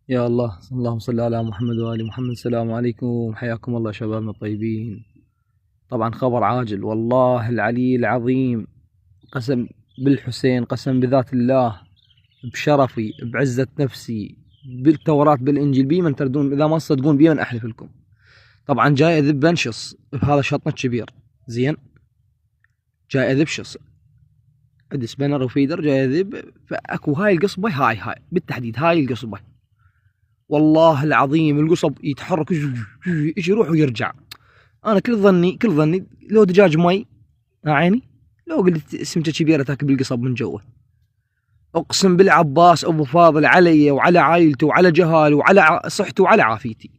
يا الله، اللهم صل على محمد وآل محمد. السلام عليكم، حياكم الله شبابنا الطيبين. طبعا خبر عاجل، والله العلي العظيم، قسم بالحسين، قسم بذات الله، بشرفي، بعزة نفسي، بالتوراة بالإنجيل، بمن تردون إذا ما تصدقون بمن أحلف لكم. طبعا جاي أذب بنشص بهذا شطنة كبير، زين، جاي أذب شص عند سبنر وفيدر، جاي أذب فأكو هاي القصبة، هاي بالتحديد هاي القصبة. والله العظيم القصب يتحرك، ايش يروح ويرجع. انا كل ظني لو دجاج مي، عيني، لو قلت سمكه كبيره تاكل بالقصب من جوا. اقسم بالعباس ابو فاضل، علي وعلى عائلته وعلى جهال وعلى صحته وعلى عافيتي.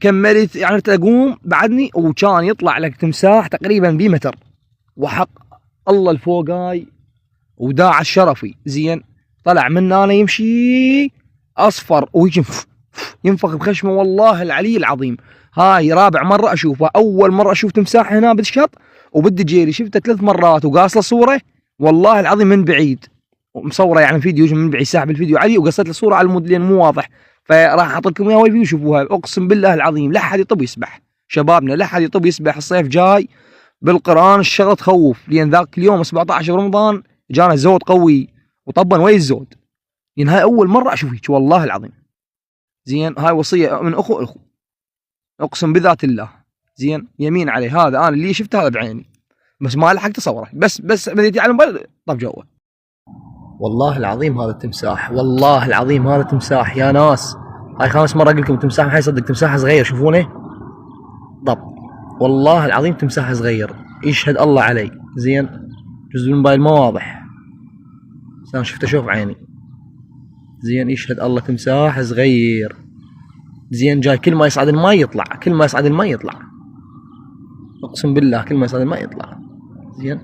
كملت يعني اقوم بعدني، وكان يطلع لك تمساح تقريبا بمتر، وحق الله الفوقاي وداع الشرفي، زين، طلع من انا يمشي اصفر ويجي ينفخ بخشمه. والله العلي العظيم، هاي رابع مرة اشوفه. اول مرة اشوف تمساح هنا بالشط وبالدجيري شفته 3 مرات، وقاص له صورة والله العظيم من بعيد، مصوره يعني فيديو من بعيد، ساحب الفيديو علي وقصيت له صورة على المود لان مو واضح، فراح احط لكم اياها والفيديو شوفوها. اقسم بالله العظيم لا احد يطب يسبح، شبابنا لا احد يطب يسبح، الصيف جاي بالقران الشغله تخوف، لان ذاك اليوم 17 رمضان جانا زود قوي وطبا ويا الزود، لان هاي اول مره اشوف هيك والله العظيم. زين، هاي وصيه من اخو، اقسم بذات الله، زين، يمين علي، هذا انا اللي شفته هذا بعيني، بس ما لحقت اصوره، بس بديت على الموبايل طب جوه. والله العظيم هذا التمساح، والله العظيم هذا التمساح يا ناس. هاي 5 مرة اقول لكم تمساح، ما حيصدق، تمساح صغير شوفونه، طب والله العظيم تمساح صغير، يشهد الله علي، زين، جزء الموبايل ما واضح بس انا شفته شوف عيني، زين، يشهد الله تمساح صغير، زين، جاي كل ما يصعد الماء يطلع، كل ما يصعد الماء يطلع، اقسم بالله كل ما يصعد الماء يطلع، زين.